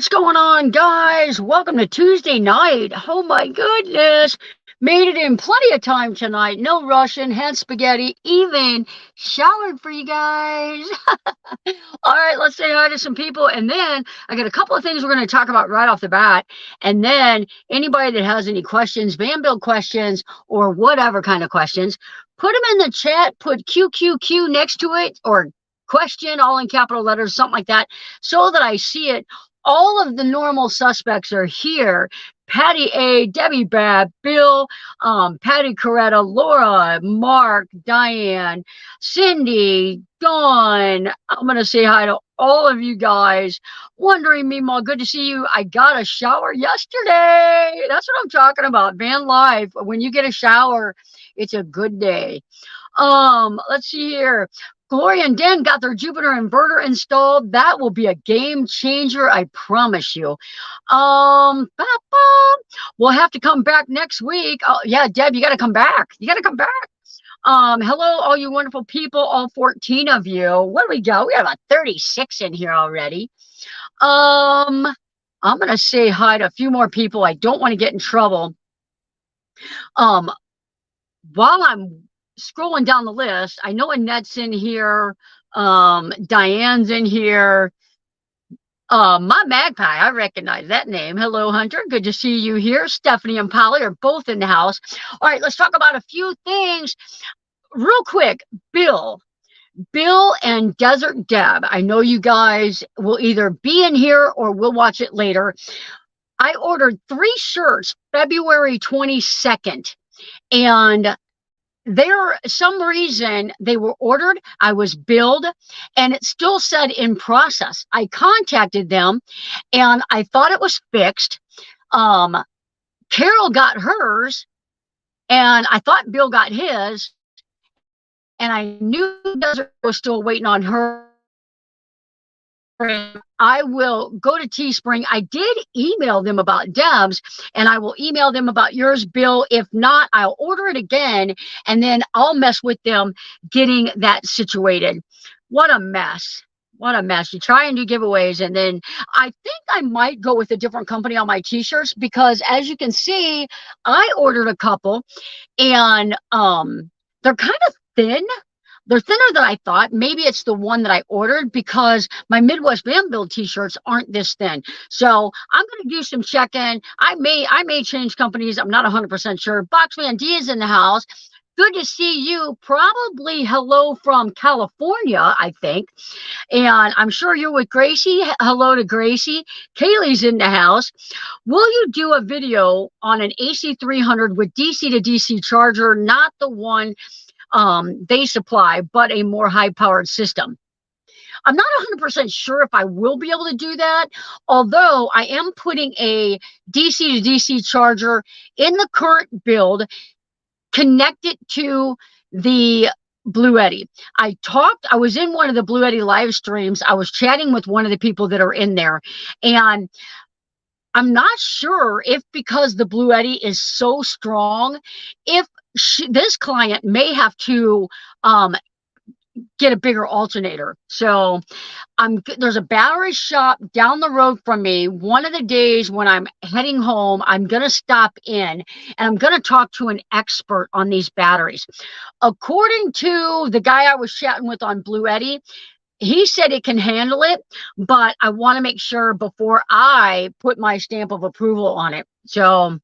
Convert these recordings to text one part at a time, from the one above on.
What's going on, guys? Welcome to Tuesday night. Oh my goodness. Made it in plenty of time tonight. No rushing, had spaghetti, even showered for you guys. All right, let's say hi to some people. And then I got a couple of things we're going to talk about right off the bat. And then anybody that has any questions, van build questions, or whatever kind of questions, put them in the chat, put QQQ next to it, or question all in capital letters, something like that, so that I see it. All of the normal suspects are here. Patty A, Debbie Bab, Bill, Patty Coretta, Laura, Mark, Diane, Cindy, Dawn. I'm going to say hi to all of you guys. Wondering, Meemaw, good to see you. I got a shower yesterday. That's what I'm talking about. Van life. When you get a shower, it's a good day. Let's see here. Gloria and Dan got their Jupiter inverter installed. That will be a game changer, I promise you. We'll have to come back next week. Oh, yeah, Deb, you got to come back. You got to come back. Hello, all you wonderful people, all 14 of you. What do we got? We have a 36 in here already. I'm going to say hi to a few more people. I don't want to get in trouble. While I'm scrolling down the list, I know Annette's in here, Diane's in here, my magpie, I recognize that name. Hello, Hunter, good to see you here. Stephanie and Polly are both in the house. All right, let's talk about a few things real quick. Bill and Desert Deb, I know you guys will either be in here or we'll watch it later. I ordered 3 shirts February 22nd, and some reason they were ordered. I was billed and it still said in process. I contacted them and I thought it was fixed. Carol got hers and I thought Bill got his, and I knew Desert was still waiting on her. I will go to Teespring. I did email them about Deb's, and I will email them about yours, Bill. If not, I'll order it again, and then I'll mess with them getting that situated. What a mess. What a mess. You try and do giveaways, and then I think I might go with a different company on my t-shirts, because as you can see, I ordered a couple, and they're kind of thin. They're thinner than I thought. Maybe it's the one that I ordered, because my Midwest Van Build t-shirts aren't this thin. So I'm going to do some check-in. I may change companies. I'm not 100% sure. Boxman D is in the house. Good to see you. Probably hello from California, I think. And I'm sure you're with Gracie. Hello to Gracie. Kaylee's in the house. Will you do a video on an AC300 with DC to DC charger, not the one they supply, but a more high-powered system? I'm not 100% sure if I will be able to do that, although I am putting a DC to DC charger in the current build, connected to the Bluetti. I was in one of the Bluetti live streams. I was chatting with one of the people that are in there, and I'm not sure if, because the Bluetti is so strong, if this client may have to get a bigger alternator. So there's a battery shop down the road from me. One of the days when I'm heading home, I'm going to stop in and I'm going to talk to an expert on these batteries. According to the guy I was chatting with on Bluetti, he said it can handle it, but I want to make sure before I put my stamp of approval on it. So,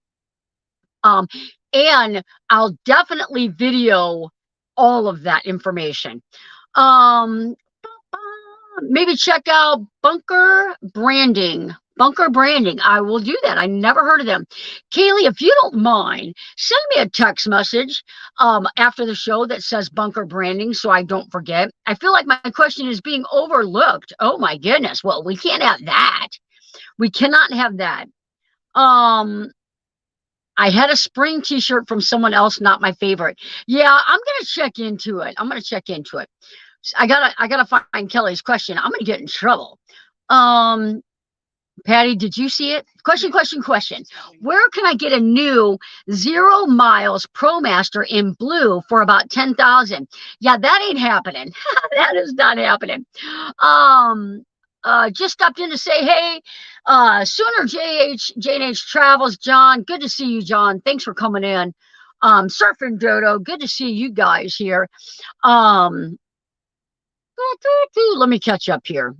and I'll definitely video all of that information. Maybe check out Bunker Branding. Bunker Branding. I will do that. I never heard of them. Kaylee, if you don't mind, send me a text message after the show that says Bunker Branding, so I don't forget. I feel like my question is being overlooked. Oh my goodness. Well, we can't have that. We cannot have that. I had a spring t-shirt from someone else, not my favorite. Yeah, I'm going to check into it. I'm going to check into it. I gotta find Kelly's question. I'm going to get in trouble. Patty, did you see it? Question. Where can I get a new 0 miles ProMaster in blue for about $10,000? Yeah, that ain't happening. That is not happening. Just stopped in to say, hey, Sooner J&H Travels, John. Good to see you, John. Thanks for coming in. Surfing Dodo, good to see you guys here. Um, let me catch up here.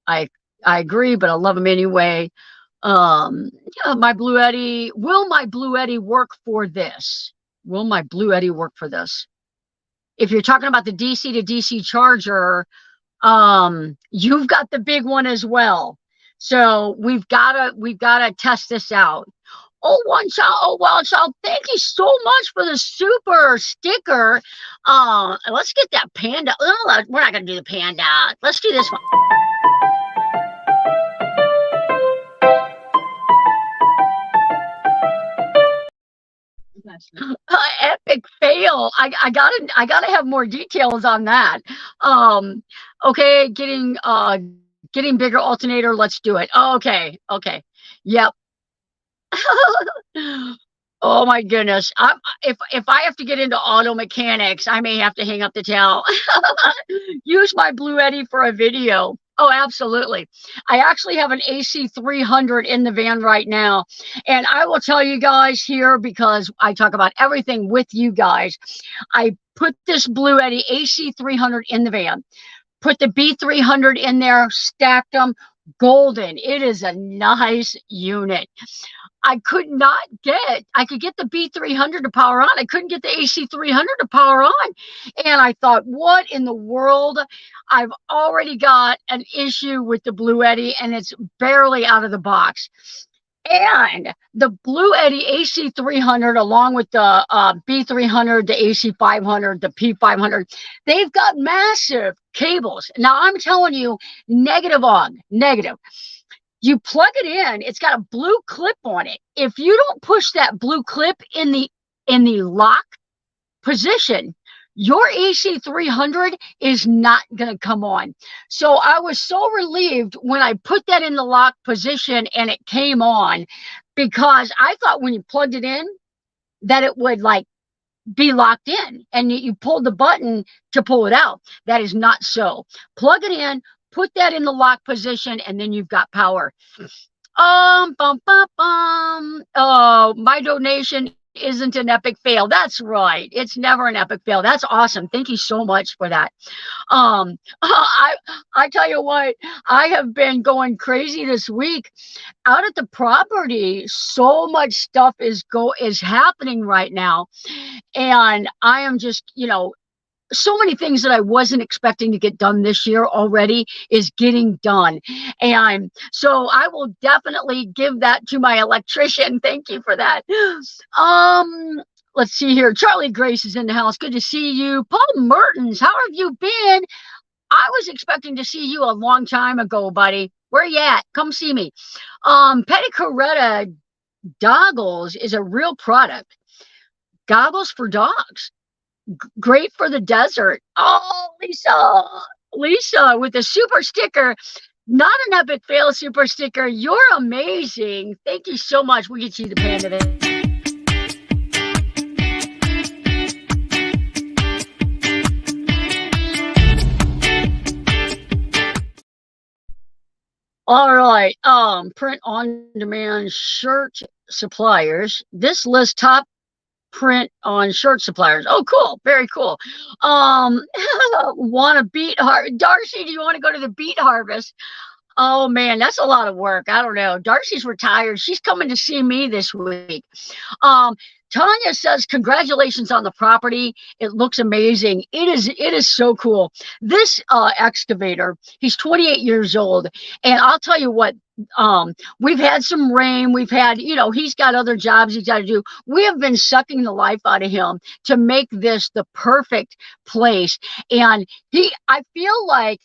I I agree, but I love him anyway. Yeah, my Bluetti. Will my Bluetti work for this? Will my Bluetti work for this? If you're talking about the DC to DC charger, you've got the big one as well. So we've gotta test this out. Oh, one child. Oh, well, child. Thank you so much for the super sticker. Let's get that panda. Oh, we're not gonna do the panda. Let's do this one. Epic fail. I gotta have more details on that. Um, okay, getting bigger alternator. Let's do it. Okay, okay. Yep. Oh my goodness. If I have to get into auto mechanics, I may have to hang up the towel. Use my Bluetti for a video. Oh, absolutely. I actually have an AC 300 in the van right now. And I will tell you guys here, because I talk about everything with you guys. I put this Bluetti AC 300 in the van, put the B300 in there, stacked them. Golden. It is a nice unit. I could get the B300 to power on. I couldn't get the AC 300 to power on. And I thought, what in the world? I've already got an issue with the Bluetti, and it's barely out of the box. And the Bluetti AC 300, along with the B300, the AC 500, the P500, they've got massive cables. Now, I'm telling you, negative on, negative. You plug it in, it's got a blue clip on it. If you don't push that blue clip in the lock position, your AC 300 is not going to come on. So I was so relieved when I put that in the lock position and it came on, because I thought when you plugged it in that it would like be locked in and you pulled the button to pull it out. That is not so. Plug it in, put that in the lock position, and then you've got power. Bum, bum, bum. Oh, my donation isn't an epic fail. That's right. It's never an epic fail. That's awesome. Thank you so much for that. I tell you what, I have been going crazy this week out at the property. So much stuff is happening right now, and I am just, so many things that I wasn't expecting to get done this year already is getting done. And so I will definitely give that to my electrician. Thank you for that. Let's see here. Charlie Grace is in the house. Good to see you. Paul Mertens, how have you been? I was expecting to see you a long time ago, buddy. Where you at? Come see me. Petticoretta Goggles is a real product. Goggles for dogs. Great for the desert. Oh, Lisa with the super sticker. Not an epic fail super sticker. You're amazing. Thank you so much. We get you the panda there. All right. Print on demand shirt suppliers. This lists top print on shirt suppliers. Oh, cool. Very cool. Want to beet harvest? Darcy, do you want to go to the beet harvest? Oh man, that's a lot of work. I don't know. Darcy's retired. She's coming to see me this week. Tanya says, congratulations on the property. It looks amazing. It is so cool. This excavator, he's 28 years old. And I'll tell you what, we've had some rain. We've had, he's got other jobs he's got to do. We have been sucking the life out of him to make this the perfect place. And I feel like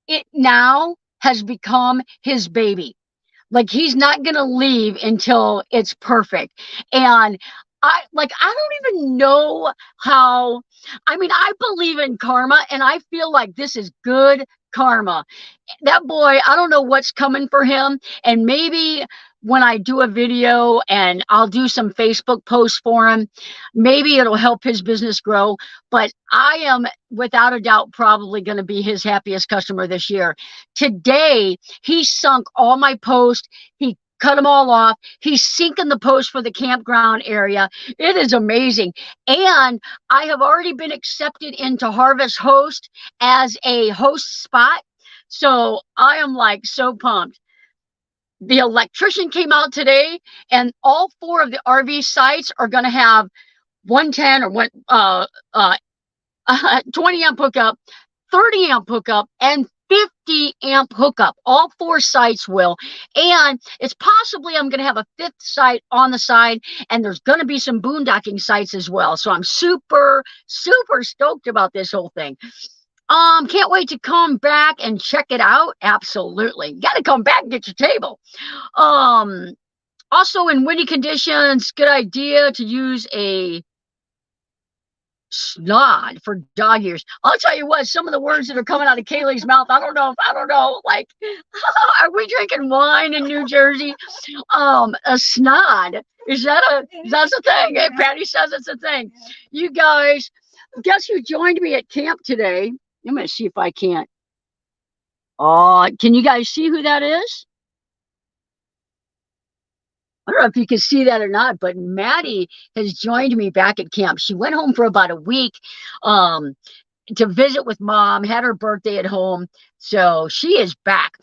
it now has become his baby. Like he's not going to leave until it's perfect. And I don't even know how. I mean, I believe in karma, and I feel like this is good karma. That boy, I don't know what's coming for him. And maybe when I do a video and I'll do some Facebook posts for him, maybe it'll help his business grow. But I am without a doubt probably going to be his happiest customer this year. Today, he sunk all my posts. He cut them all off. He's sinking the post for the campground area. It is amazing. And I have already been accepted into Harvest Host as a host spot. So I am like so pumped. The electrician came out today, and all 4 of the RV sites are going to have 110 or 20 amp hookup, 30 amp hookup, and 50 amp hookup. All 4 sites will. And it's possibly I'm going to have a 5th site on the side, and there's going to be some boondocking sites as well. So I'm super, super stoked about this whole thing. Can't wait to come back and check it out. Absolutely. Got to come back and get your table. Also in windy conditions, good idea to use a snod for dog ears. I'll tell you what, some of the words that are coming out of Kaylee's mouth, I don't know, like, are we drinking wine in New Jersey? A snod. That's a thing? Hey, Patty says it's a thing. You guys, guess who joined me at camp today? I'm going to see if I can't. Can you guys see who that is? I don't know if you can see that or not, but Maddie has joined me back at camp. She went home for about a week to visit with mom, had her birthday at home. So she is back.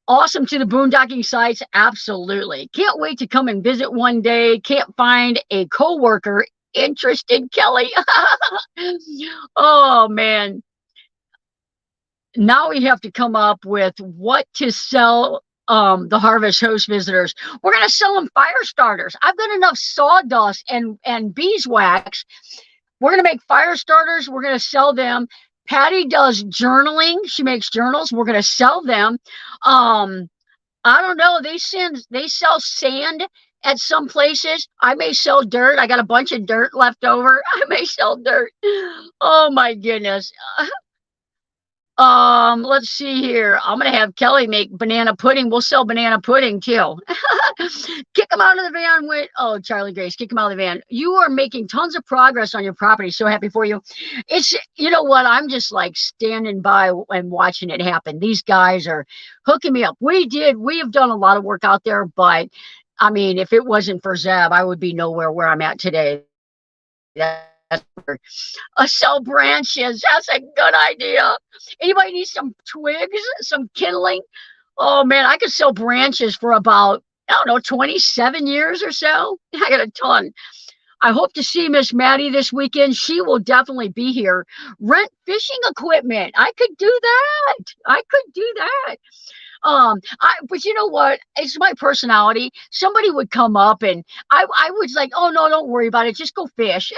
Awesome to the boondocking sites. Absolutely. Can't wait to come and visit one day. Can't find a coworker interested, Kelly. Oh, man. Now we have to come up with what to sell the Harvest Host visitors. We're going to sell them fire starters. I've got enough sawdust and beeswax. We're going to make fire starters. We're going to sell them. Patty does journaling. She makes journals. We're going to sell them. I don't know. They sell sand at some places. I may sell dirt. I got a bunch of dirt left over. I may sell dirt. Oh my goodness. Let's see here. I'm gonna have Kelly make banana pudding. We'll sell banana pudding too. Kick them out of the van with Charlie Grace, kick them out of the van. You are making tons of progress on your property. So happy for you. It's, you know what, I'm just like standing by and watching it happen. These guys are hooking me up. We have done a lot of work out there, but I mean, if it wasn't for Zeb, I would be nowhere where I'm at today. Sell branches. That's a good idea. Anybody need some twigs, some kindling? Oh man, I could sell branches for about, I don't know, 27 years or so. I got a ton. I hope to see Miss Maddie this weekend. She will definitely be here. Rent fishing equipment. I could do that. But you know what? It's my personality. Somebody would come up and I was like, oh no, don't worry about it. Just go fish.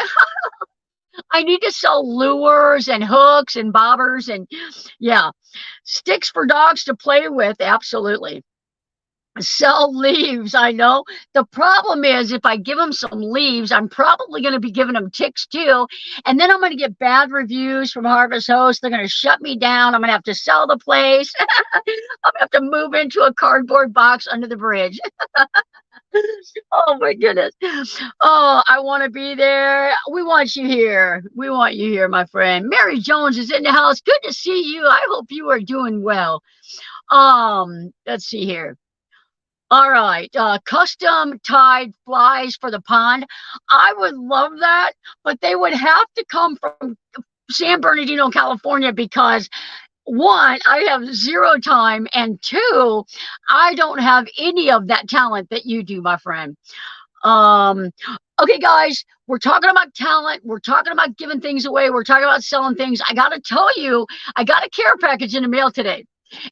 I need to sell lures and hooks and bobbers and yeah, sticks for dogs to play with. Absolutely. Sell leaves. I know. The problem is if I give them some leaves, I'm probably going to be giving them ticks too. And then I'm going to get bad reviews from Harvest Host. They're going to shut me down. I'm going to have to sell the place. I'm going to have to move into a cardboard box under the bridge. Oh my goodness. Oh, I want to be there. We want you here. We want you here, my friend. Mary Jones is in the house. Good to see you. I hope you are doing well. Let's see here. All right. Custom tied flies for the pond. I would love that, but they would have to come from San Bernardino, California, because one, I have zero time, and two, I don't have any of that talent that you do, my friend. Okay, guys, we're talking about talent. We're talking about giving things away. We're talking about selling things. I got to tell you, I got a care package in the mail today.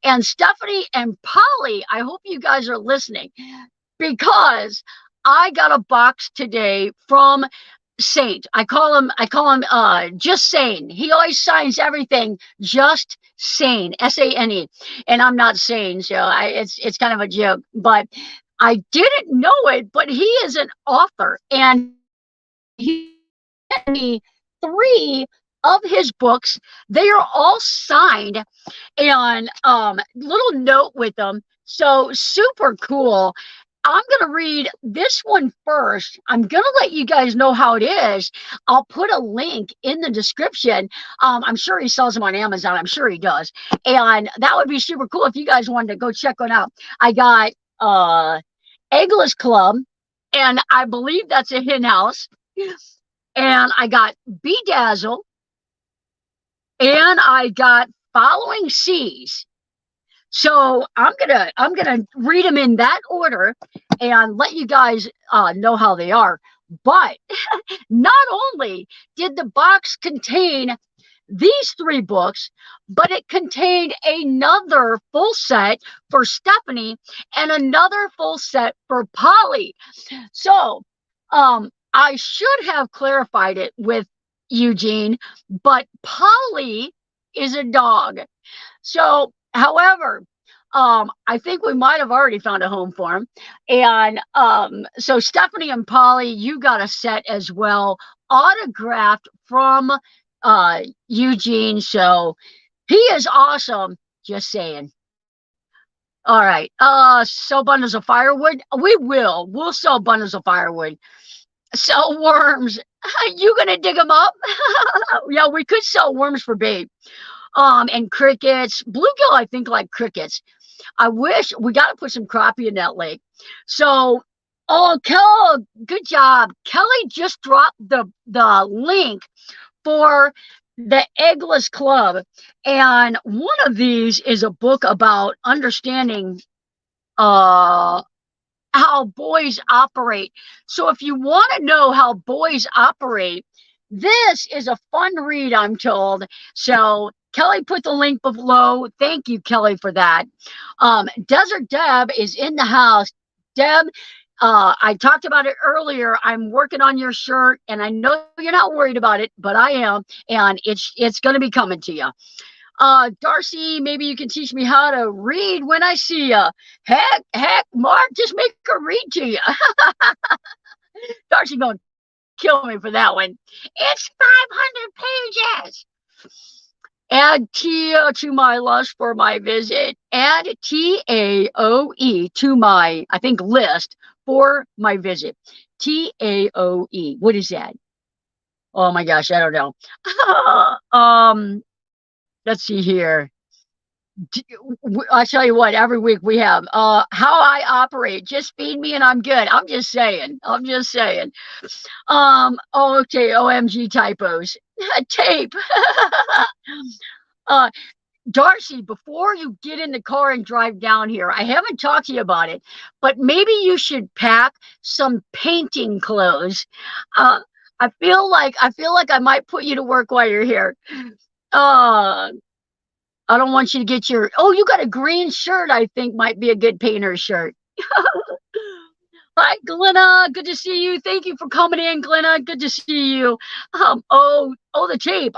And Stephanie and Polly, I hope you guys are listening, because I got a box today from Saint. I call him Just Sane. He always signs everything Just Sane, S-A-N-E, and I'm not sane, so it's kind of a joke. But I didn't know it, but he is an author, and he sent me 3 of his books. They are all signed and little note with them. So super cool. I'm going to read this one first. I'm going to let you guys know how it is. I'll put a link in the description. I'm sure he sells them on Amazon. I'm sure he does. And that would be super cool if you guys wanted to go check one out. I got Eggless Club, and I believe that's a hen house. And I got Bedazzle, and I got Following Seas. So I'm gonna read them in that order and let you guys know how they are. But not only did the box contain these 3 books, but it contained another full set for Stephanie and another full set for Polly. So I should have clarified it with Eugene, but Polly is a dog. So, however, I think we might have already found a home for him. And so Stephanie and Polly, you got a set as well, autographed from Eugene. So he is awesome. Just saying. All right. Sell bundles of firewood. We'll sell bundles of firewood. Sell worms. You gonna dig them up? Yeah, we could sell worms for bait. And crickets. Bluegill, I think, like crickets. I wish we got to put some crappie in that lake. So, oh, Kelly, good job. Kelly just dropped the link for the Eggless Club. And one of these is a book about understanding how boys operate. So if you want to know how boys operate, this is a fun read, I'm told. So Kelly put the link below. Thank you, Kelly, for that. Desert Deb is in the house. Deb, I talked about it earlier. I'm working on your shirt, and I know you're not worried about it, but I am, and it's going to be coming to you. Darcy, maybe you can teach me how to read when I see you. Heck, Mark, just make her read to you. Darcy going to kill me for that one. It's 500 pages. Add Tia to my list for my visit. Add TAOE to my, I think, list for my visit. TAOE. What is that? Oh my gosh, I don't know. Let's see here. I tell you what, every week we have how I operate. Just feed me and I'm good. I'm just saying. Okay, OMG typos. Tape. Darcy, before you get in the car and drive down here, I haven't talked to you about it, but maybe you should pack some painting clothes. I feel like I might put you to work while you're here. I don't want you to get your, oh, you got a green shirt, I think might be a good painter's shirt. Hi, Glenna. Good to see you. Thank you for coming in, Glenna. Good to see you. The tape.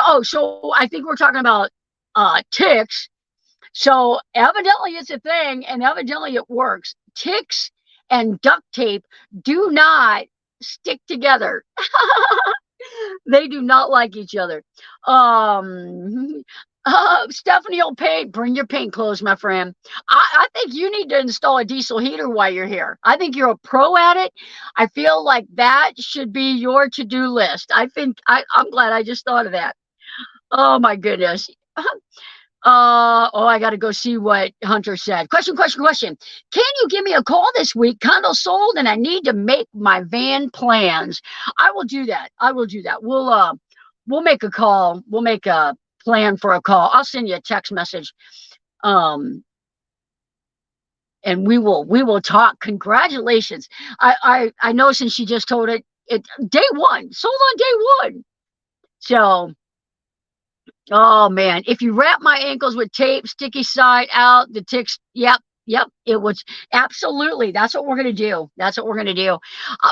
Oh, so I think we're talking about ticks. So evidently it's a thing, and evidently it works. Ticks and duct tape do not stick together. They do not like each other. Stephanie will paint. Bring your paint clothes, my friend. I think you need to install a diesel heater while you're here. I think you're a pro at it. I feel like that should be your to-do list. I'm glad I just thought of that. Oh my goodness. I got to go see what Hunter said. Question. Can you give me a call this week? Condo sold and I need to make my van plans. I will do that. We'll make a call. We'll make a plan for a call. I'll send you a text message. And we will talk. Congratulations. I know since she just told it day one, sold on day one. So, oh man, if you wrap my ankles with tape, sticky side out, the ticks, yep, it was absolutely. That's what we're going to do.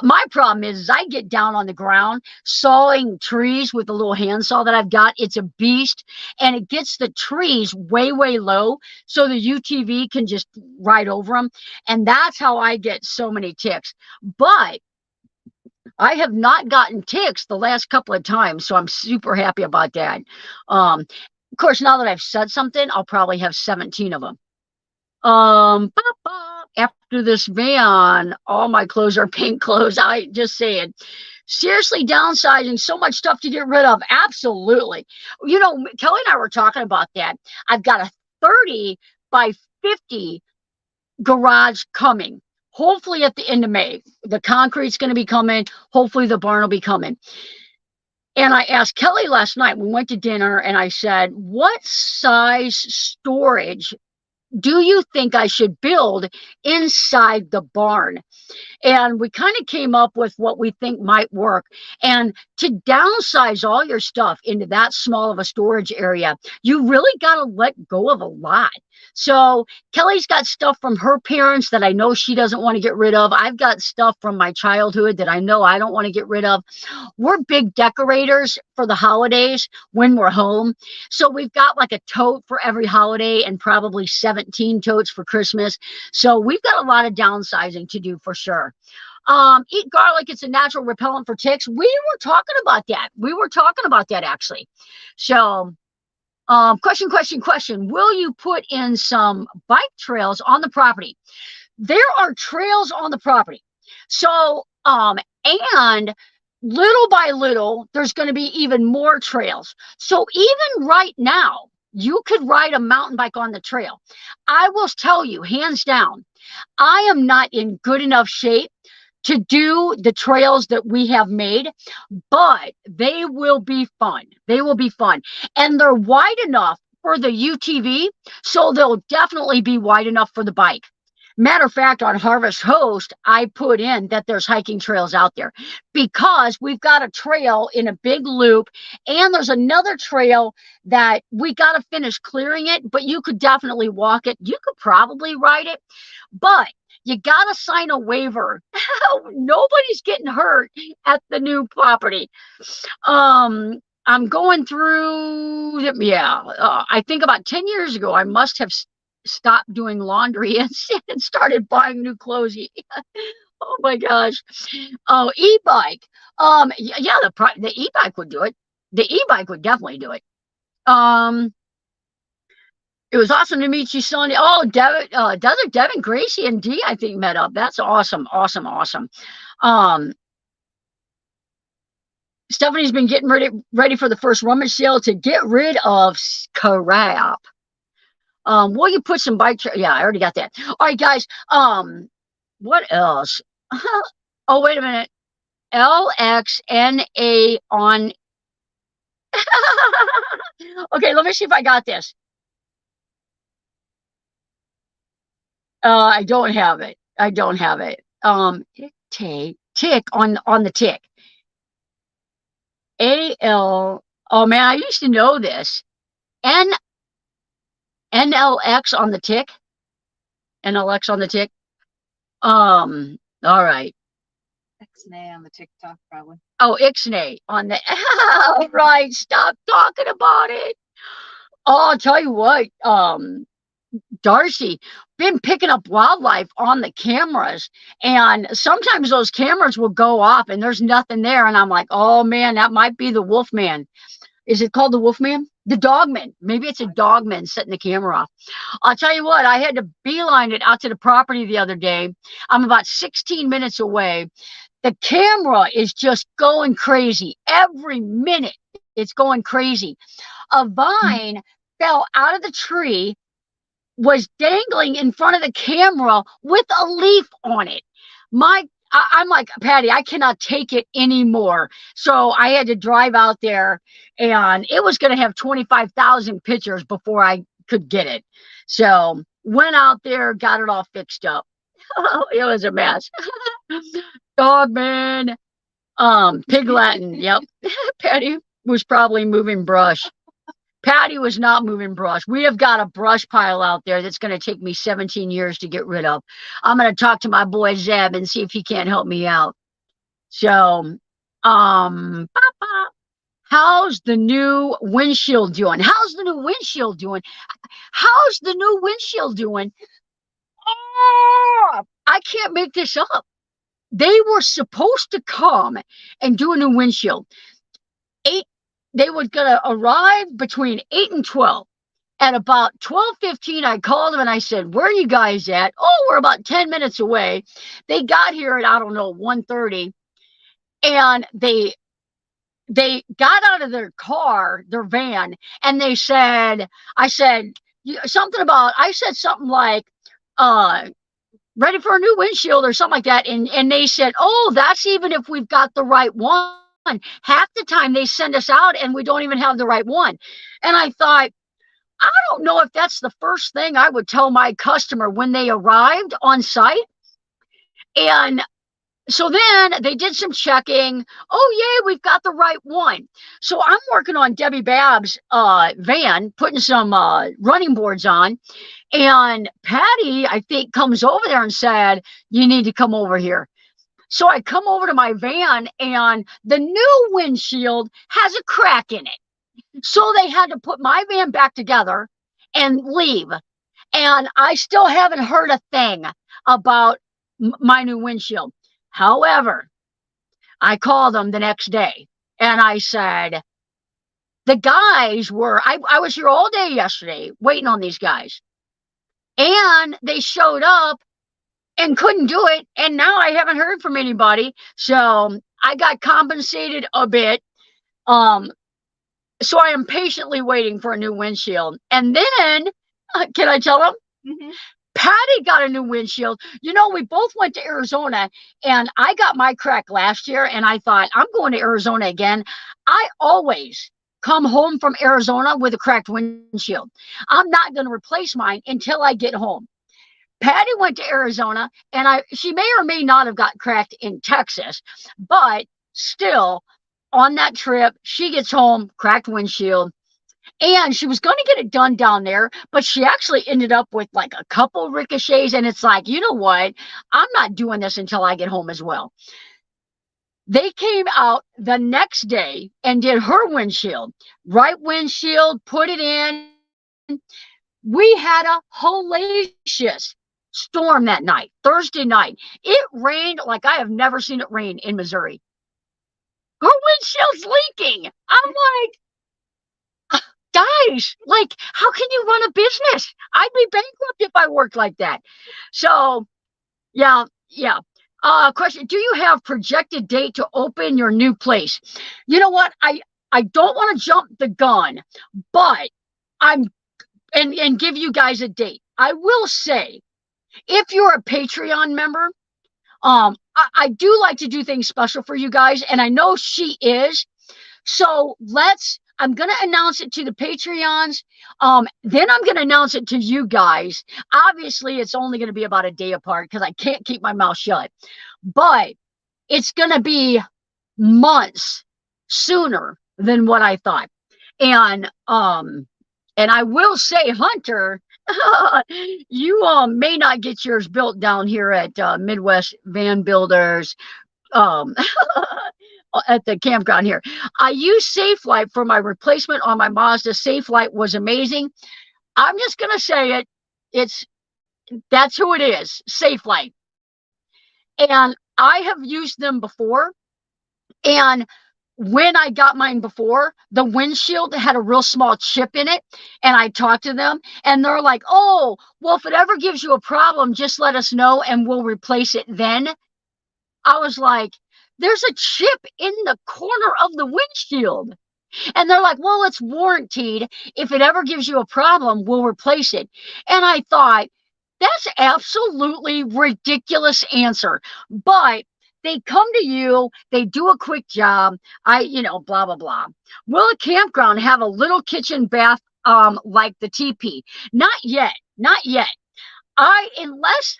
My problem is I get down on the ground sawing trees with a little handsaw that I've got. It's a beast, and it gets the trees way, way low so the UTV can just ride over them. And that's how I get so many ticks. But I have not gotten ticks the last couple of times, so I'm super happy about that. Of course, now that I've said something, I'll probably have 17 of them. After this van, all my clothes are pink clothes. I just saying. Seriously, downsizing, so much stuff to get rid of. Absolutely. You know, Kelly and I were talking about that. I've got a 30 by 50 garage coming. Hopefully at the end of May. The concrete's going to be coming. Hopefully the barn will be coming. And I asked Kelly last night, we went to dinner, and I said, what size storage do you think I should build inside the barn? And we kind of came up with what we think might work. And to downsize all your stuff into that small of a storage area, you really got to let go of a lot. So Kelly's got stuff from her parents that I know she doesn't want to get rid of. I've got stuff from my childhood that I know I don't want to get rid of. We're big decorators for the holidays when we're home. So we've got like a tote for every holiday and probably 17 totes for Christmas. So we've got a lot of downsizing to do for sure. Eat garlic. It's a natural repellent for ticks. We were talking about that. We were talking about that actually. So question. Will you put in some bike trails on the property? There are trails on the property. So, and little by little, there's going to be even more trails. So even right now, you could ride a mountain bike on the trail. I will tell you, hands down, I am not in good enough shape to do the trails that we have made, but they will be fun. They will be fun. And they're wide enough for the UTV, so they'll definitely be wide enough for the bike. Matter of fact, on Harvest Host, I put in that there's hiking trails out there because we've got a trail in a big loop, and there's another trail that we got to finish clearing it, but you could definitely walk it. You could probably ride it, but you got to sign a waiver. Nobody's getting hurt at the new property. I'm going through, I think about 10 years ago, I must have stopped doing laundry and started buying new clothes. Oh my gosh. Oh, e-bike. Yeah, the e-bike would do it. The e-bike would definitely do it. It was awesome to meet you, Sonny. Oh, Devin, Gracie, and Dee, I think, met up. That's awesome. Stephanie's been getting ready for the first rummage sale to get rid of crap. Will you put some bike trail? Yeah, I already got that. All right, guys. What else? Oh, wait a minute. LXNA on. Okay, let me see if I got this. I don't have it. Tick on the tick. AL. Oh man, I used to know this. NLX on the tick. NLX on the tick. All right. Ixnay on the TikTok, probably. Oh, Ixnay on the. All right, stop talking about it. Oh, I'll tell you what. Darcy been picking up wildlife on the cameras, and sometimes those cameras will go off and there's nothing there, and I'm like, oh man, that might be the wolfman. Is it called the wolfman? The dogman. Maybe it's a dogman setting the camera off. I'll tell you what, I had to beeline it out to the property the other day. I'm about 16 minutes away. The camera is just going crazy. Every minute it's going crazy. A vine fell out of the tree, was dangling in front of the camera with a leaf on it. I'm like, Patty, I cannot take it anymore. So I had to drive out there, and it was going to have 25,000 pictures before I could get it. So went out there, got it all fixed up. It was a mess. Dogman, Pig Latin. Yep. Patty was probably moving brush. Patty was not moving brush. We have got a brush pile out there that's going to take me 17 years to get rid of. I'm going to talk to my boy Zeb and see if he can't help me out. So, how's the new windshield doing? How's the new windshield doing? Oh, I can't make this up. They were supposed to come and do a new windshield. Eight, they were gonna arrive between 8 and 12. At about 12:15, I called them and I said, "Where are you guys at?" "Oh, we're about 10 minutes away." They got here at, I don't know, 1:30, and they got out of their car, their van, and they said, I said something about, I said something like, uh, ready for a new windshield or something like that. And they said, "Oh, that's even if we've got the right one. Half the time they send us out and we don't even have the right one." And I thought, I don't know if that's the first thing I would tell my customer when they arrived on site. And so then they did some checking. "Oh, yay, we've got the right one." So I'm working on Debbie Babb's van, putting some running boards on. And Patty, I think, comes over there and said, "You need to come over here." So I come over to my van, and the new windshield has a crack in it. So they had to put my van back together and leave. And I still haven't heard a thing about my new windshield. However, I called them the next day and I said, the guys were, I was here all day yesterday waiting on these guys. And they showed up and couldn't do it. And now I haven't heard from anybody. So I got compensated a bit. So I am patiently waiting for a new windshield. And then, can I tell them? Mm-hmm. Patty got a new windshield. You know, we both went to Arizona, and I got my crack last year, and I thought, I'm going to Arizona again. I always come home from Arizona with a cracked windshield. I'm not going to replace mine until I get home. Patty went to Arizona, and she may or may not have got cracked in Texas, but still, on that trip, she gets home, cracked windshield. And she was going to get it done down there, but she actually ended up with like a couple ricochets. And it's like, you know what? I'm not doing this until I get home as well. They came out the next day and did her windshield, right windshield, put it in. We had a hellacious storm that night, Thursday night. It rained like I have never seen it rain in Missouri. Her windshield's leaking. I'm like, guys, like, how can you run a business? I'd be bankrupt if I worked like that. So, yeah. Question: do you have projected date to open your new place? You know what? I don't want to jump the gun, but and give you guys a date. I will say, if you're a Patreon member, I do like to do things special for you guys, and I know she is. So I'm going to announce it to the Patreons. Then I'm going to announce it to you guys. Obviously, it's only going to be about a day apart because I can't keep my mouth shut. But it's going to be months sooner than what I thought. And I will say, Hunter, you may not get yours built down here at Midwest Van Builders. At the campground here. I used Safelite for my replacement on my Mazda. Safelite was amazing. I'm just going to say it. That's who it is, Safelite. And I have used them before. And when I got mine before, the windshield had a real small chip in it. And I talked to them and they're like, "Oh, well, if it ever gives you a problem, just let us know and we'll replace it then." I was like, there's a chip in the corner of the windshield. And they're like, "Well, it's warranted. If it ever gives you a problem, we'll replace it." And I thought, that's absolutely ridiculous answer. But they come to you, they do a quick job. Blah, blah, blah. Will a campground have a little kitchen bath like the TP? Not yet. Not yet. Unless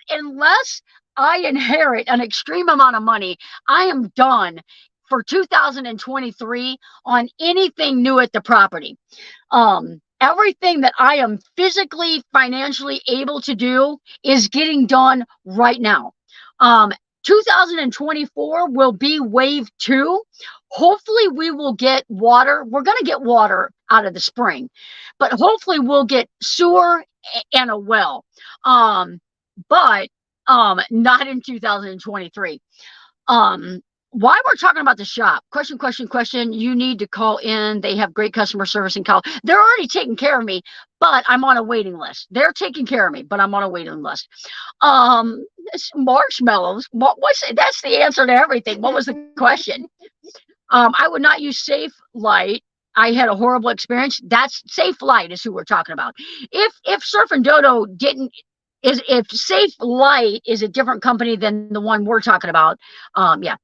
I inherit an extreme amount of money, I am done for 2023 on anything new at the property. Everything that I am physically, financially able to do is getting done right now. 2024 will be wave 2. Hopefully we will get water. We're going to get water out of the spring, but hopefully we'll get sewer and a well. But not in 2023. Why we're talking about the shop, question, you need to call in. They have great customer service in Cal. They're already taking care of me, but I'm on a waiting list. They're taking care of me, but I'm on a waiting list. Marshmallows. That's the answer to everything. What was the question? I would not use Safe Light. I had a horrible experience. That's Safe Light is who we're talking about. If Surf and Dodo didn't is if Safe Light is a different company than the one we're talking about, yeah.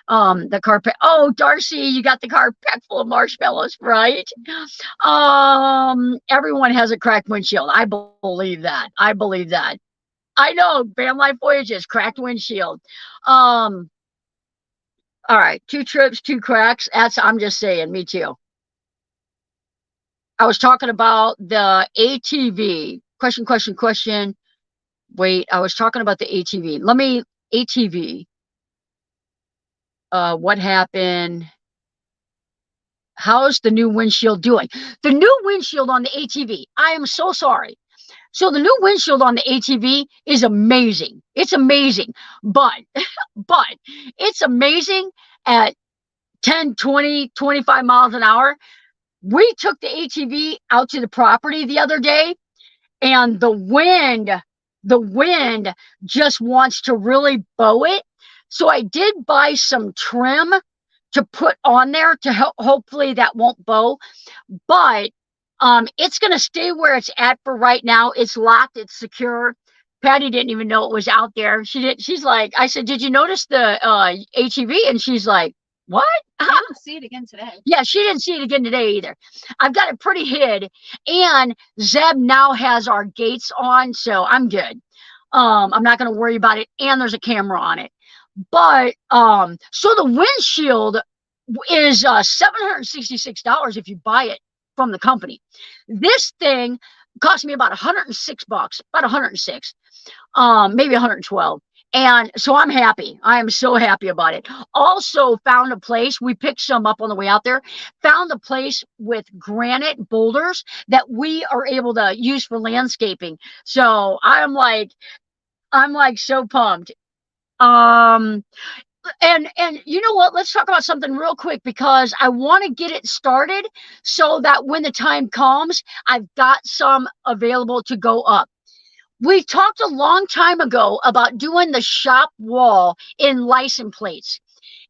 The carpet. Oh, Darcy, you got the carpet full of marshmallows, right? Everyone has a cracked windshield. I believe that. I believe that. I know. Van Life Voyages, cracked windshield. All right, 2 trips, 2 cracks. I'm just saying, me too. I was talking about the ATV. Question. Wait, I was talking about the ATV. ATV. What happened? How's the new windshield doing? The new windshield on the ATV. I am so sorry. So the new windshield on the ATV is amazing. It's amazing. But it's amazing at 10, 20, 25 miles an hour. We took the ATV out to the property the other day, and the wind just wants to really bow it. So I did buy some trim to put on there to help. Hopefully that won't bow, but it's going to stay where it's at for right now. It's locked. It's secure. Patty didn't even know it was out there. She's like, I said, did you notice the ATV? And she's like, what? I didn't see it again today. Yeah, she didn't see it again today either. I've got it pretty hid, and Zeb now has our gates on, so I'm good. I'm not going to worry about it, and there's a camera on it. But so the windshield is $766 if you buy it from the company. This thing cost me about $106, about 106, maybe 112. And so I'm happy. I am so happy about it. Also found a place. We picked some up on the way out there. Found a place with granite boulders that we are able to use for landscaping. So I'm like so pumped. And you know what? Let's talk about something real quick because I want to get it started so that when the time comes, I've got some available to go up. We talked a long time ago about doing the shop wall in license plates.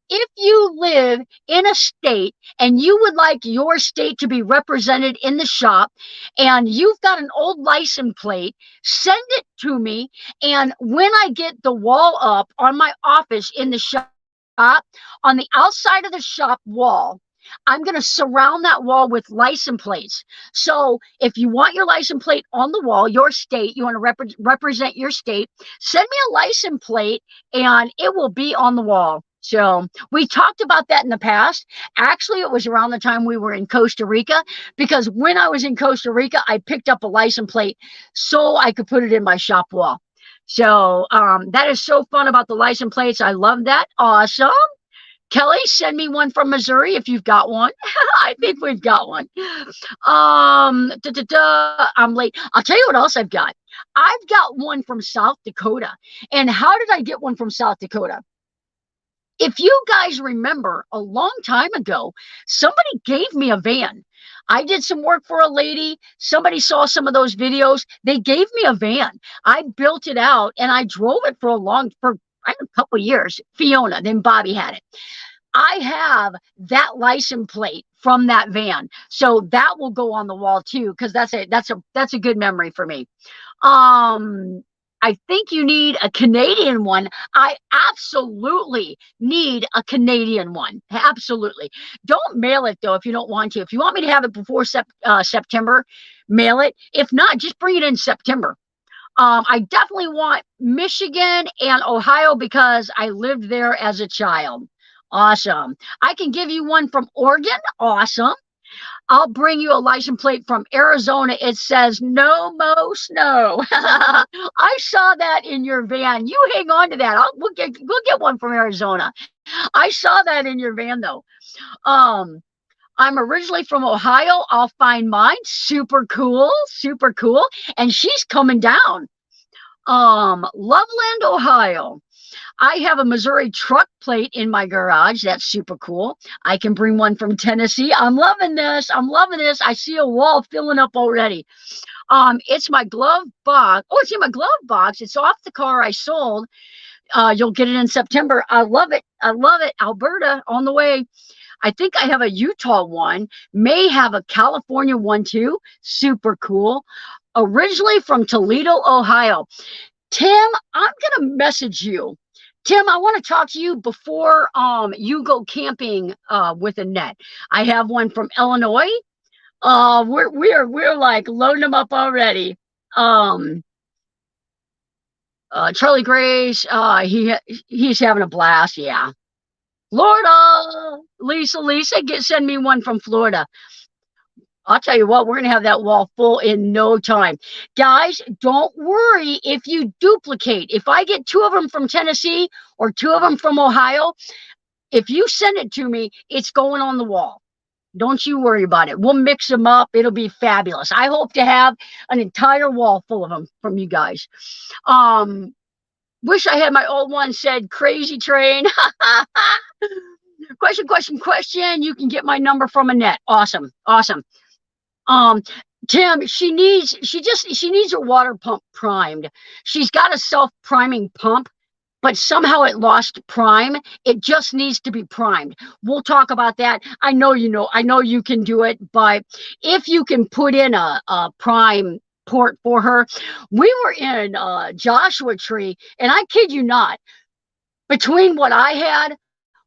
If you live in a state and you would like your state to be represented in the shop and you've got an old license plate, send it to me. And when I get the wall up on my office in the shop, on the outside of the shop wall, I'm going to surround that wall with license plates. So if you want your license plate on the wall, your state, you want to represent your state, send me a license plate and it will be on the wall. So we talked about that in the past. Actually, it was around the time we were in Costa Rica, because when I was in Costa Rica, I picked up a license plate so I could put it in my shop wall. So that is so fun about the license plates. I love that. Awesome. Kelly, send me one from Missouri if you've got one. I think we've got one. I'm late. I'll tell you what else I've got. I've got one from South Dakota. And how did I get one from South Dakota? If you guys remember, a long time ago, somebody gave me a van. I did some work for a lady. Somebody saw some of those videos. They gave me a van. I built it out and I drove it for a couple of years. Fiona, then Bobby had it. I have that license plate from that van, so that will go on the wall too, because that's a good memory for me. I think you need a Canadian one. I absolutely need a Canadian one. Absolutely. Don't mail it though if you don't want to. If you want me to have it before September, mail it. If not, just bring it in September. I definitely want Michigan and Ohio because I lived there as a child. Awesome. I can give you one from Oregon. Awesome. I'll bring you a license plate from Arizona. It says no mo snow. I saw that in your van. You hang on to that. We'll get one from Arizona. I saw that in your van though. I'm originally from Ohio. I'll find mine. Super cool. Super cool. And she's coming down. Loveland, Ohio. I have a Missouri truck plate in my garage. That's super cool. I can bring one from Tennessee. I'm loving this. I'm loving this. I see a wall filling up already. It's my glove box. Oh, it's in my glove box. It's off the car I sold. You'll get it in September. I love it. I love it. Alberta on the way. I think I have a Utah one, may have a California one too. Super cool. Originally from Toledo, Ohio. Tim, I'm gonna message you. Tim, I want to talk to you before you go camping with Annette. I have one from Illinois. We're like loading them up already. Um, Charlie Grace, he's having a blast. Yeah. Florida, Lisa, send me one from Florida. I'll tell you what, we're going to have that wall full in no time. Guys, don't worry if you duplicate. If I get 2 of them from Tennessee or 2 of them from Ohio, if you send it to me, it's going on the wall. Don't you worry about it. We'll mix them up. It'll be fabulous. I hope to have an entire wall full of them from you guys. Wish I had my old one said crazy train. Question. You can get my number from Annette. Awesome. Tim, she needs her water pump primed. She's got a self-priming pump, but somehow it lost prime. It just needs to be primed. We'll talk about that. I know you can do it, but if you can put in a prime port for her. We were in Joshua Tree, and I kid you not, between what I had,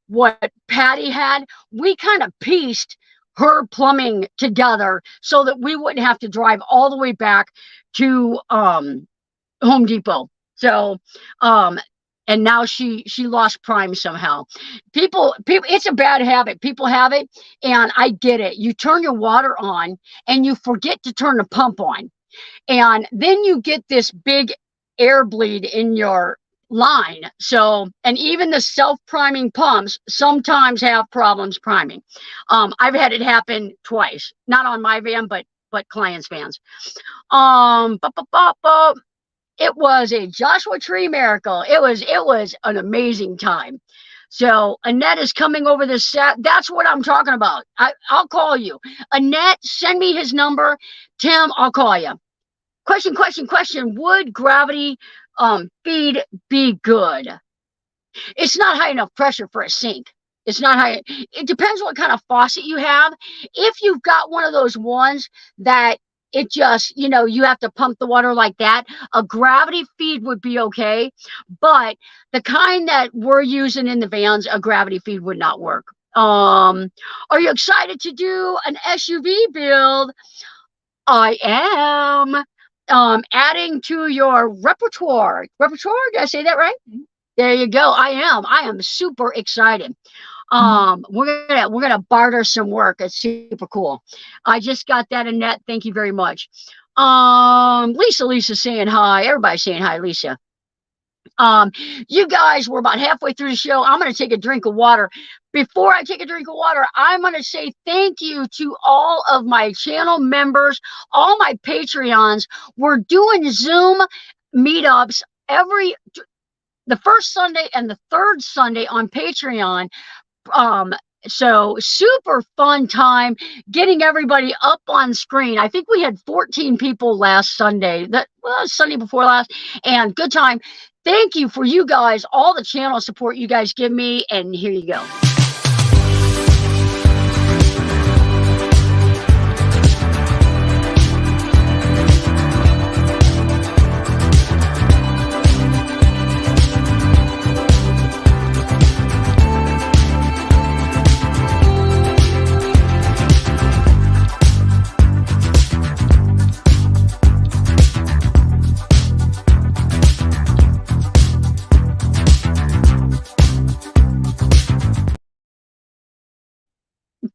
what Patty had, we kind of pieced her plumbing together so that we wouldn't have to drive all the way back to Home Depot. So and now she lost prime somehow. People, it's a bad habit. People have it, and I get it. You turn your water on and you forget to turn the pump on. And then you get this big air bleed in your line. So, and even the self-priming pumps sometimes have problems priming. I've had it happen twice, not on my van, but clients' vans. It was a Joshua Tree miracle. It was an amazing time. So Annette is coming over this set. That's what I'm talking about. I'll call you. Annette, send me his number. Tim, I'll call you. Question. Would gravity feed be good? It's not high enough pressure for a sink. It's not high. It depends what kind of faucet you have. If you've got one of those ones that it just, you have to pump the water like that, a gravity feed would be okay. But the kind that we're using in the vans, a gravity feed would not work. Are you excited to do an SUV build? I am. Adding to your repertoire. Did I say that right? There you go. I am super excited. We're gonna barter some work. It's super cool. I just got that, Annette. Thank you very much. Lisa saying hi. Everybody's saying hi, Lisa. You guys, we're about halfway through the show. I'm gonna take a drink of water. Before I take a drink of water, I'm going to say thank you to all of my channel members, all my Patreons. We're doing Zoom meetups the first Sunday and the third Sunday on Patreon. So super fun time getting everybody up on screen. I think we had 14 people last Sunday, Sunday before last, and good time. Thank you for you guys, all the channel support you guys give me, and here you go.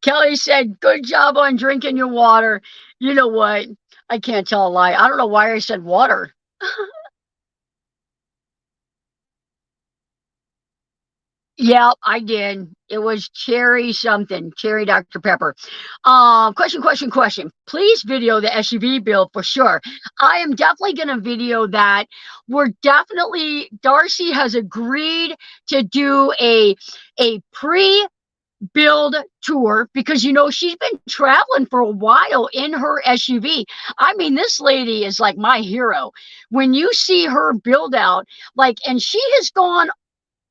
Kelly said, good job on drinking your water. You know what? I can't tell a lie. I don't know why I said water. Yep, I did. It was cherry something, cherry Dr. Pepper. Question. Please video the SUV build for sure. I am definitely going to video that. Darcy has agreed to do a pre-build tour because she's been traveling for a while in her SUV. I mean, this lady is like my hero. When you see her build out, and she has gone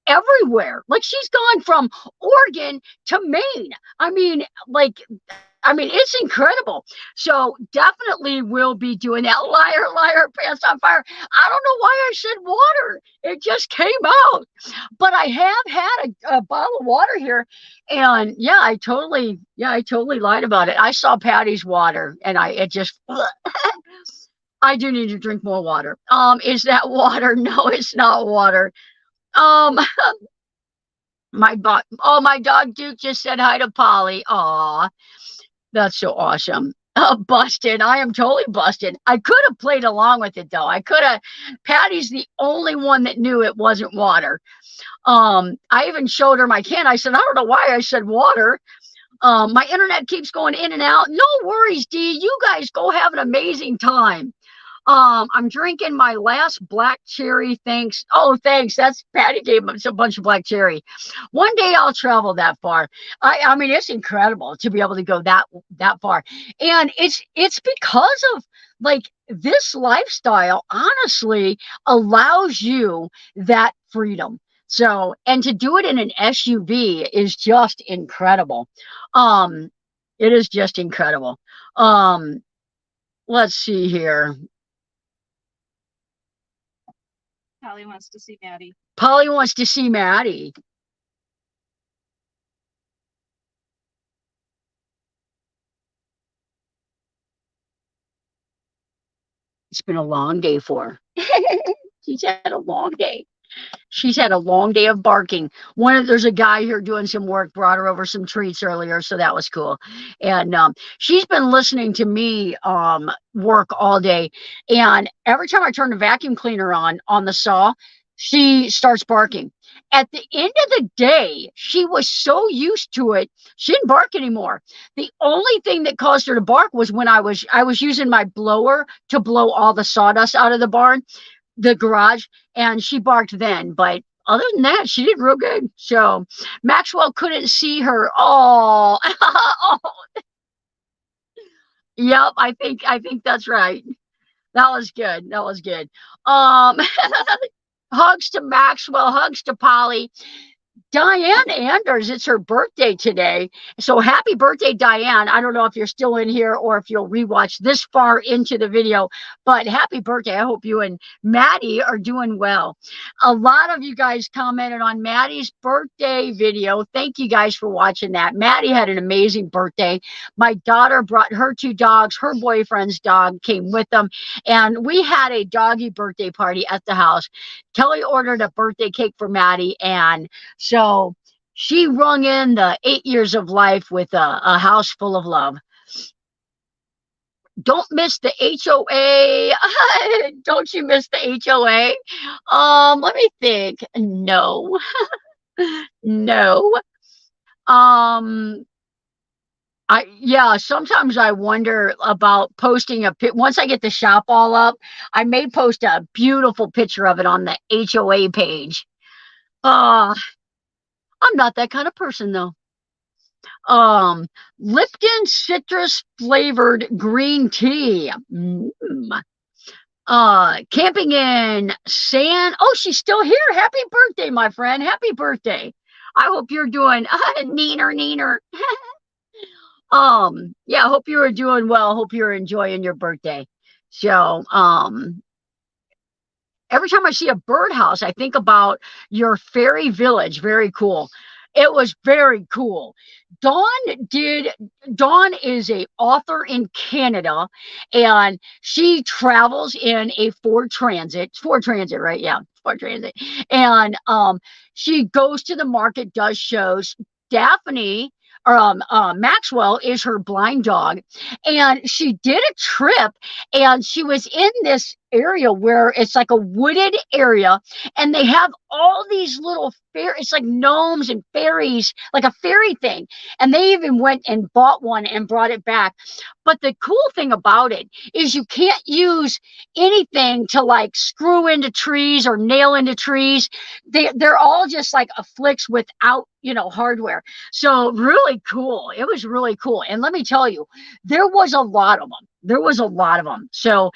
everywhere. Like she's gone from Oregon to Maine. It's incredible. So definitely will be doing that. Liar, pants on fire. I don't know why I said water. It just came out. But I have had a bottle of water here, and I totally lied about it. I saw Patty's water, and I do need to drink more water. Is that water? No, it's not water. Um, my dog Duke just said hi to Polly. Aw, that's so awesome. Busted. I am totally busted. I could have played along with it though. Patty's the only one that knew it wasn't water. I even showed her my can. I said, I don't know why I said water. My internet keeps going in and out. No worries, Dee. You guys go have an amazing time. I'm drinking my last black cherry. Thanks. Oh, thanks. That's Patty gave us a bunch of black cherry. One day I'll travel that far. I mean, it's incredible to be able to go that far. And it's because of this lifestyle honestly allows you that freedom. So, and to do it in an SUV is just incredible. It is just incredible. Let's see here. Polly wants to see Maddie. Polly wants to see Maddie. It's been a long day for her. She's had a long day. She's had a long day of barking. There's a guy here doing some work, brought her over some treats earlier, so that was cool. And she's been listening to me work all day. And every time I turn the vacuum cleaner on the saw, she starts barking. At the end of the day, she was so used to it, she didn't bark anymore. The only thing that caused her to bark was when I was using my blower to blow all the sawdust out of the garage, and she barked then. But other than that, she did real good. So Maxwell couldn't see her. Oh, oh. Yep, I think that's right. That was good. Hugs to Maxwell, hugs to Polly. Diane Anders, it's her birthday today. So happy birthday, Diane. I don't know if you're still in here or if you'll rewatch this far into the video, but happy birthday. I hope you and Maddie are doing well. A lot of you guys commented on Maddie's birthday video. Thank you guys for watching that. Maddie had an amazing birthday. My daughter brought her 2 dogs. Her boyfriend's dog came with them, and we had a doggy birthday party at the house. Kelly ordered a birthday cake for Maddie, and so she rung in the 8 years of life with a house full of love. Don't miss the HOA. Don't you miss the HOA? Let me think. No. No. Sometimes I wonder about posting once I get the shop all up, I may post a beautiful picture of it on the HOA page. I'm not that kind of person though. Lipton citrus flavored green tea. Camping in San. Oh, she's still here. Happy birthday, my friend. Happy birthday. I hope you're doing neener. I hope you are doing well. Hope you're enjoying your birthday. So, every time I see a birdhouse, I think about your fairy village. Very cool. It was very cool. Dawn is a author in Canada, and she travels in a Ford Transit. Ford Transit, right? Yeah, Ford Transit. And she goes to the market, does shows. Daphne, Maxwell is her blind dog, and she did a trip, and she was in this area where it's like a wooded area, and they have all these little it's like gnomes and fairies, like a fairy thing. And they even went and bought one and brought it back. But the cool thing about it is you can't use anything to like screw into trees or nail into trees. They're all just like afflicts without, hardware. So really cool. It was really cool. And let me tell you, there was a lot of them. There was a lot of them. So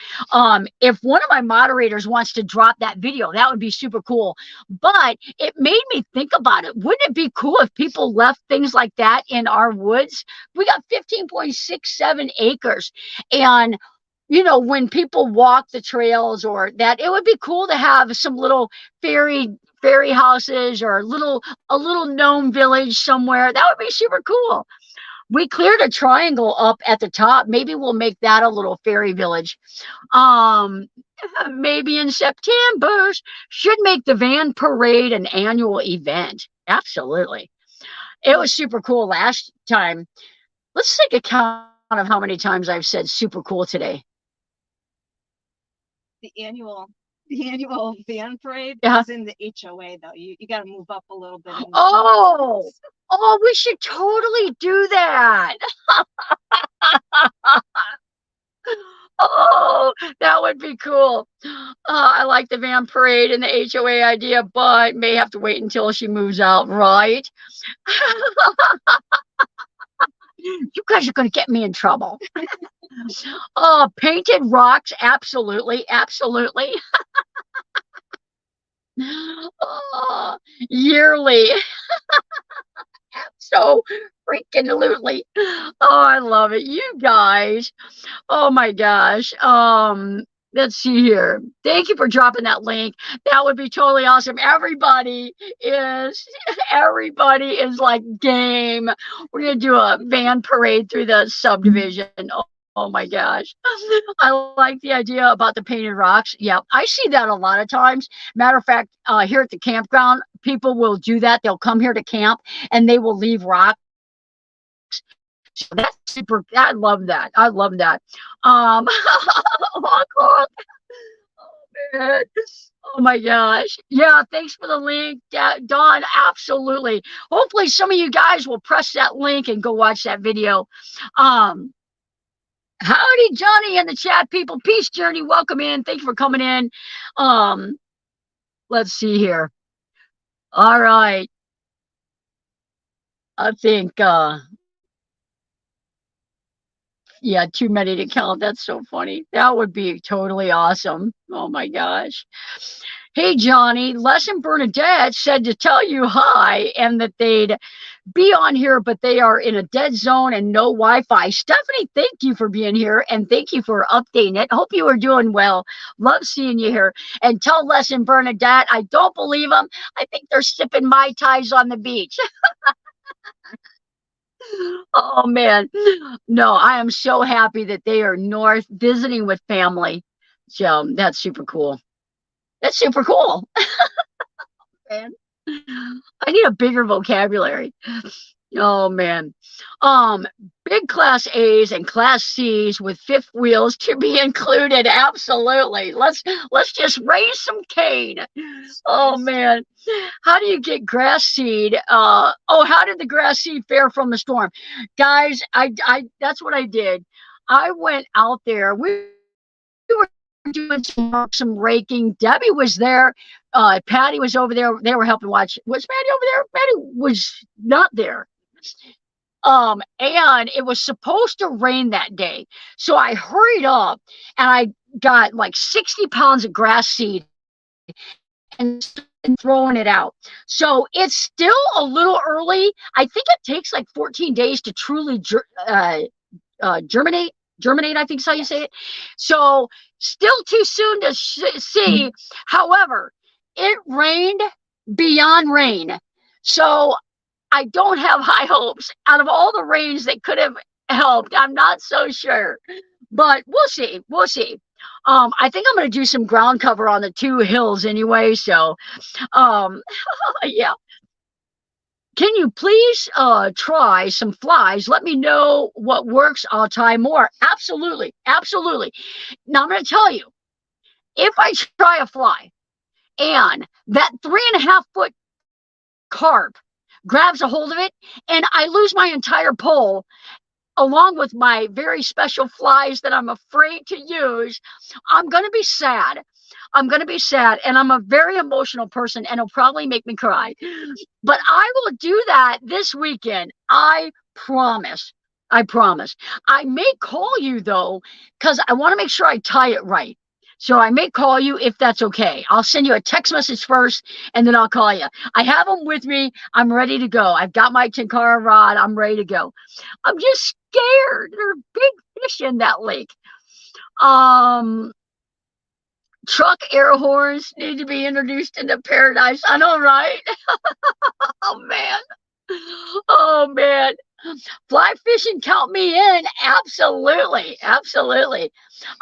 if one of my moderators wants to drop that video, that would be super cool. But it made me think about it. Wouldn't it be cool if people left things like that in our woods? We got 15.67 acres. And when people walk the trails or that, it would be cool to have some little fairy houses or a little gnome village somewhere. That would be super cool. We cleared a triangle up at the top. Maybe we'll make that a little fairy village. Maybe in September. Should make the van parade an annual event. Absolutely. It was super cool last time. Let's take a count of how many times I've said super cool today. The annual van parade is in the HOA though. You got to move up a little bit. Oh, we should totally do that. Oh, that would be cool. I like the van parade and the HOA idea, but may have to wait until she moves out, right? You guys are going to get me in trouble. Painted rocks, absolutely, absolutely. Yearly. So freaking lootly. Oh, I love it. You guys. Oh my gosh. Let's see here. Thank you for dropping that link. That would be totally awesome. Everybody is like game. We're gonna do a van parade through the subdivision. Oh my gosh. I like the idea about the painted rocks. Yeah, I see that a lot of times. Matter of fact, here at the campground, people will do that. They'll come here to camp and they will leave rocks. So that's super. I love that. I love that. Oh, man. Oh my gosh. Yeah, thanks for the link, Dawn. Absolutely. Hopefully some of you guys will press that link and go watch that video. Howdy, Johnny, in the chat, people. Peace Journey, welcome in. Thank you for coming in. Let's see here. All right. I think, yeah, too many to count. That's so funny. That would be totally awesome. Oh my gosh. Hey, Johnny, Les and Bernadette said to tell you hi and that they'd be on here, but they are in a dead zone and no Wi-Fi. Stephanie, thank you for being here and thank you for updating it. Hope you are doing well. Love seeing you here. And tell Les and Bernadette, I don't believe them. I think they're sipping Mai Tais on the beach. Oh, man. No, I am so happy that they are north visiting with family. So that's super cool. That's super cool. Man. I need a bigger vocabulary. Oh man. Big class A's and class C's with fifth wheels to be included. Absolutely. Let's just raise some cane. Oh man. How do you get grass seed? How did the grass seed fare from the storm? Guys, I that's what I did. I went out there. We were doing some raking. Debbie was there. Patty was over there. They were helping watch. Was Patty over there? Patty was not there. And it was supposed to rain that day. So I hurried up and I got like 60 pounds of grass seed and throwing it out. So it's still a little early. I think it takes like 14 days to truly germinate. Germinate, I think is how you say it. So still too soon to see. However, it rained beyond rain. So I don't have high hopes. Out of all the rains that could have helped, I'm not so sure. But we'll see. We'll see. I think I'm going to do some ground cover on the two hills anyway. So, yeah. Can you please try some flies? Let me know what works. I'll try more. Absolutely. Absolutely. Now, I'm going to tell you, if I try a fly and that 3.5 foot carp grabs a hold of it and I lose my entire pole, along with my very special flies that I'm afraid to use, I'm going to be sad. I'm going to be sad. And I'm a very emotional person and it'll probably make me cry. But I will do that this weekend. I promise. I promise. I may call you though, because I want to make sure I tie it right. So I may call you if that's okay. I'll send you a text message first and then I'll call you. I have them with me. I'm ready to go. I've got my Tenkara rod. I'm ready to go. I'm just scared. There are big fish in that lake. Truck air horns need to be introduced into paradise. I know, right? Oh man. Oh man. Fly fishing, count me in. Absolutely. Absolutely.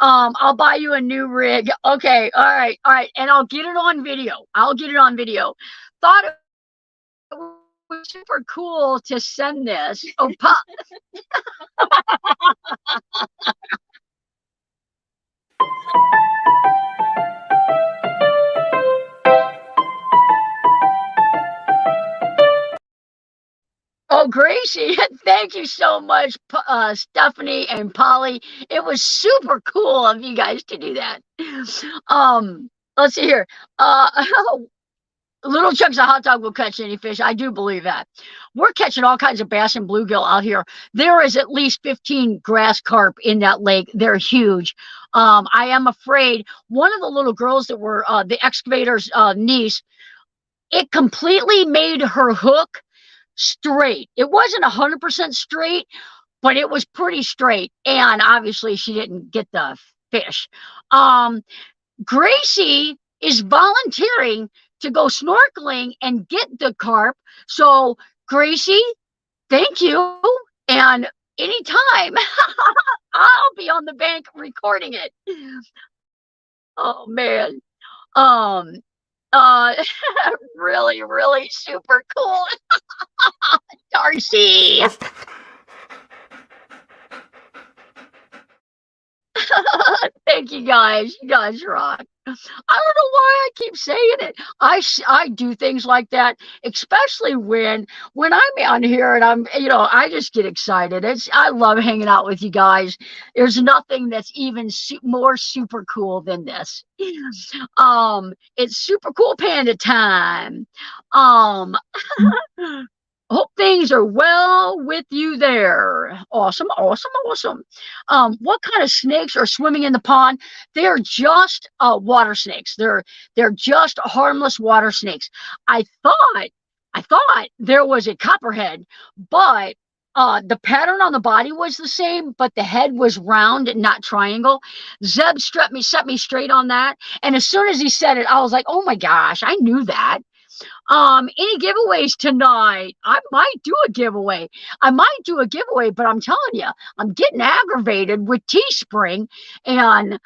I'll buy you a new rig. Okay. All right. All right. And I'll get it on video. I'll get it on video. Thought it was super cool to send this. Oh, oh, Gracie, thank you so much, Stephanie and Polly. It was super cool of you guys to do that. Let's see here. Little chunks of hot dog will catch any fish. I do believe that. We're catching all kinds of bass and bluegill out here. There is at least 15 grass carp in that lake. They're huge. I am afraid one of the little girls that were the excavator's niece, it completely made her hook straight. It wasn't 100% straight, but it was pretty straight. And obviously she didn't get the fish. Gracie is volunteering to go snorkeling and get the carp. So Gracie, thank you. And anytime I'll be on the bank recording it. Oh man. Um really, really super cool. Darcy. Thank you guys. You guys rock. I don't know why I keep saying it. I do things like that, especially when I'm on here and I just get excited. I love hanging out with you guys. There's nothing that's even more super cool than this. It's super cool panda time. Um, Hope things are well with you there. Awesome, awesome, awesome. What kind of snakes are swimming in the pond? They're just water snakes. They're just harmless water snakes. I thought there was a copperhead, but the pattern on the body was the same, but the head was round and not triangle. Zeb set me straight on that. And as soon as he said it, I was like, oh my gosh, I knew that. Any giveaways tonight? I might do a giveaway. But I'm telling you, I'm getting aggravated with Teespring. And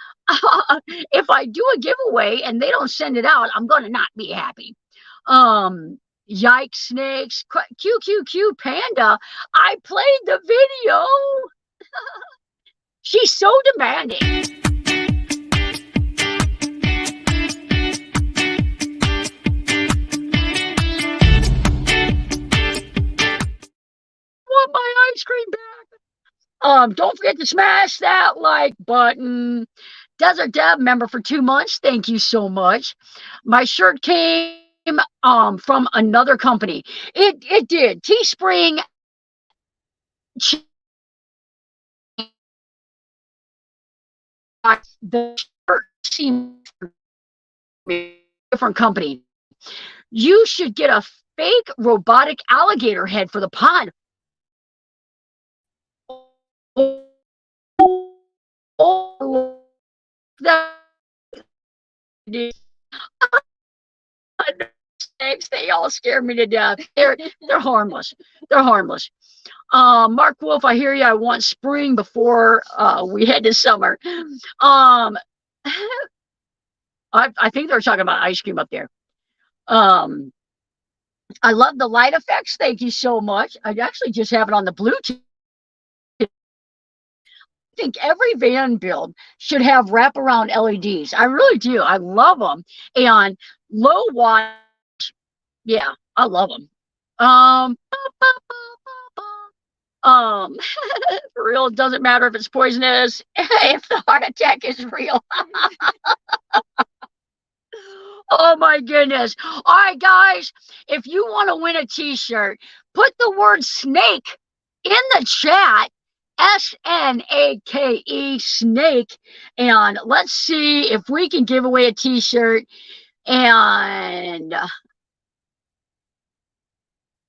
if I do a giveaway and they don't send it out, I'm going to not be happy. Yikes, snakes, QQQ Panda. I played the video. She's so demanding. My ice cream back. Don't forget to smash that like button. Desert Deb member for 2 months. Thank you so much. My shirt came from another company. It did. Teespring. The shirt seemed different company. You should get a fake robotic alligator head for the pond. Oh, that snakes, they all scare me to death. They're harmless. They're harmless. Mark Wolf, I hear you. I want spring before we head to summer. I think they're talking about ice cream up there. I love the light effects. Thank you so much. I actually just have it on the Bluetti. think every van build should have wraparound LEDs. I really do. I love them. And low watt, yeah, I love them. Um, um, for real, it doesn't matter if it's poisonous, if the heart attack is real. Oh my goodness. All right, guys, if you want to win a t-shirt, put the word snake in the chat. SNAKE, snake. And let's see if we can give away a t-shirt. And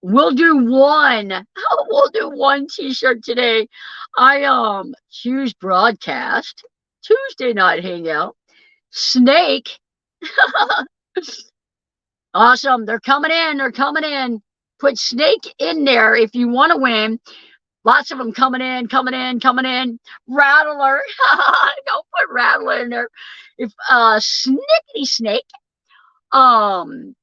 we'll do one. We'll do one t-shirt today. I choose broadcast. Tuesday night hangout. Snake. Awesome. They're coming in. They're coming in. Put snake in there if you want to win. Lots of them coming in, coming in, coming in. Rattler. Don't put rattler in there. If snickety snake. Ixnay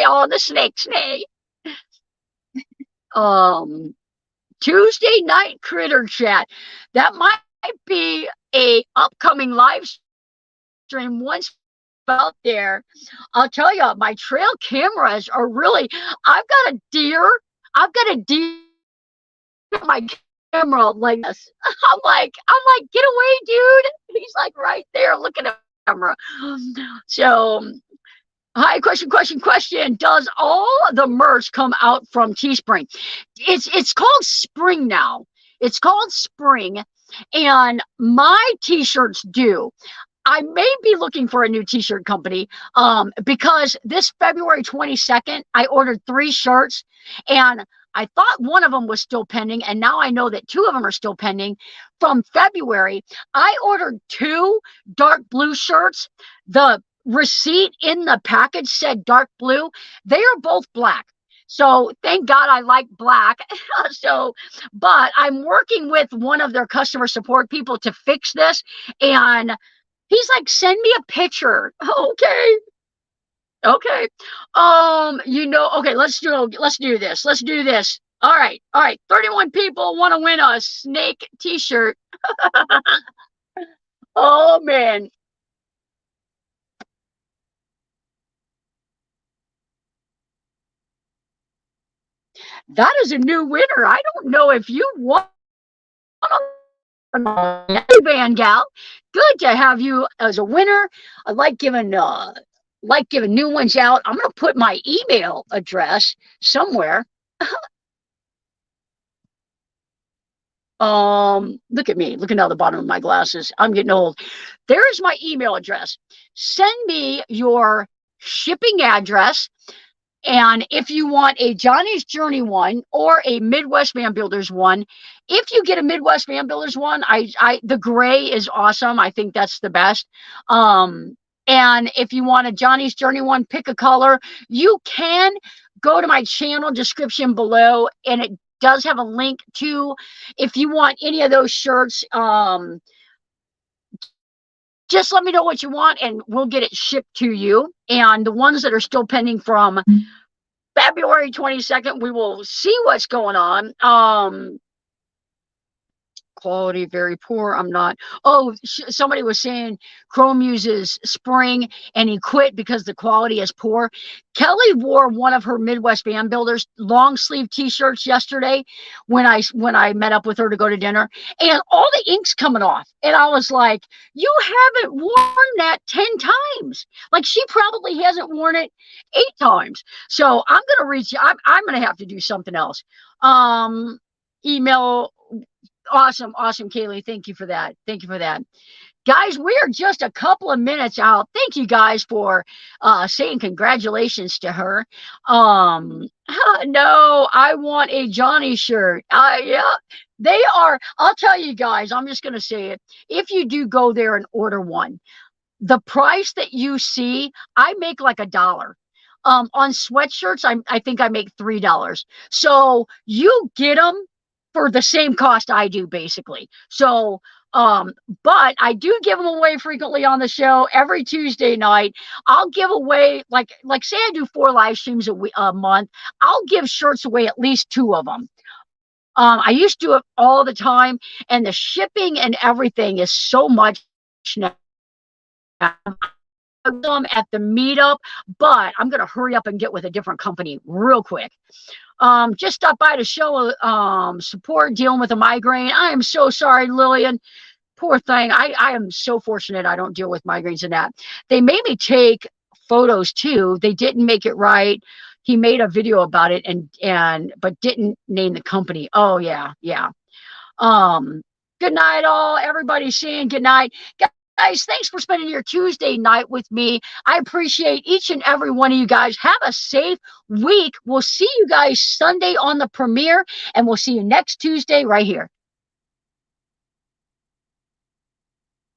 on the snake. Tuesday night critter chat. That might be a upcoming live stream once out there. I'll tell you, my trail cameras are really, I've got a deer on my camera like this. I'm like, get away, dude. He's like right there looking at the camera. So, hi, question. Does all the merch come out from Teespring? It's called Spring now. It's called Spring, and my t-shirts do. I may be looking for a new t-shirt company because this February 22nd, I ordered 3 shirts, and I thought one of them was still pending, and now I know that 2 of them are still pending from February. I ordered 2 dark blue shirts. The receipt in the package said dark blue. They are both black. So thank God I like black. But I'm working with one of their customer support people to fix this, and he's like, send me a picture. Okay. Okay. Okay, let's do this. All right. 31 people want to win a snake t-shirt. Oh man. That is a new winner. I don't know if you won. Van gal, good to have you as a winner. I like giving new ones out. I'm gonna put my email address somewhere. Look at me looking down the bottom of my glasses. I'm getting old. There is my email address. Send me your shipping address. And if you want a Johnny's Journey one or a Midwest Van Builders one, if you get a Midwest Van Builders one, the gray is awesome. I think that's the best. And if you want a Johnny's Journey one, pick a color. You can go to my channel description below, and it does have a link to, if you want any of those shirts, just let me know what you want and we'll get it shipped to you. And the ones that are still pending from February 22nd, we will see what's going on. Quality very poor. I'm not. Oh, somebody was saying Chrome uses Spring and he quit because the quality is poor. Kelly wore one of her Midwest Van Builders long sleeve t-shirts yesterday when I met up with her to go to dinner, and all the ink's coming off. And I was like, you haven't worn that 10 times. Like, she probably hasn't worn it 8 times. So I'm gonna reach you. I'm gonna have to do something else. Email. Awesome, Kaylee. Thank you for that. Guys, we are just a couple of minutes out. Thank you guys for saying congratulations to her. No, I want a Johnny shirt. Yeah, they are. I'll tell you guys, I'm just going to say it. If you do go there and order one, the price that you see, I make like $1. On sweatshirts, I think I make $3. So you get them for the same cost I do, basically. So, but I do give them away frequently on the show. Every Tuesday night, I'll give away, like say I do 4 live streams a month, I'll give shirts away, at least 2 of them. I used to do it all the time, and the shipping and everything is so much now. Them at the meetup, but I'm going to hurry up and get with a different company real quick. Just stop by to show support dealing with a migraine. I am so sorry, Lillian. Poor thing. I am so fortunate I don't deal with migraines and that. They made me take photos too. They didn't make it right. He made a video about it and but didn't name the company. Oh yeah, yeah. Um, Good night, all. Everybody's saying good night. Guys, thanks for spending your Tuesday night with me. I appreciate each and every one of you guys. Have a safe week. We'll see you guys Sunday on the premiere, and we'll see you next Tuesday right here.